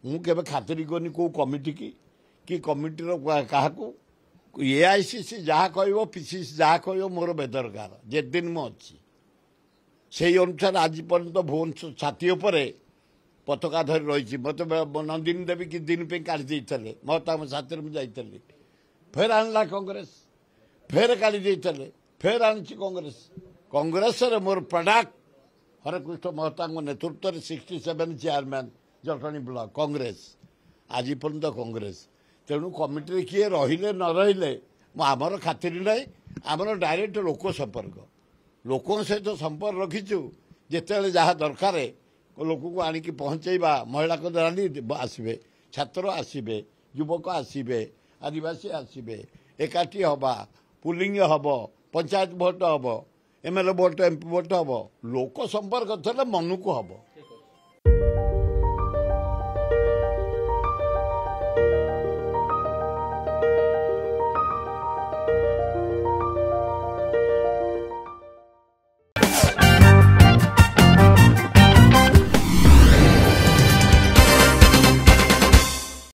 मुझे खातिर करनी कौ कमिटी कि कमिटीर क्या एआईसीसी जहाँ कह पीसीसी जहाँ कह मोर बेदरकार जे दिन मुझे से अनुसार आज पर्यंत भुवन छाती पताका धरी रही मत नंदिनी देवी कि दिन पे काढ़ी मत साथी मुझे फेर आणला कांग्रेस फेर काढ़ी फेर आनी कांग्रेस कांग्रेस मोर प्रडाक्ट हरेकृष्ण महता नेतृत्व में 67 चेयरमैन जटणी ब्लॉक कांग्रेस आज पर्यंत कांग्रेस तेणु कमिटी किए रहिले न रहिले आमर खातिर ना आमर डायरेक्ट लोक संपर्क लोकों सहित संपर्क रखीचु जिते जहाँ दरकार लोक को आणिकी पहुँचेबा महिला रानी आसबे छात्र आसबे युवक आसबे आदिवासी आसबे एकाठी हवा पुलिंग हम पंचायत भोट हम एमएलए भोट एमपी भोट हम लोक संपर्क थे मन को हम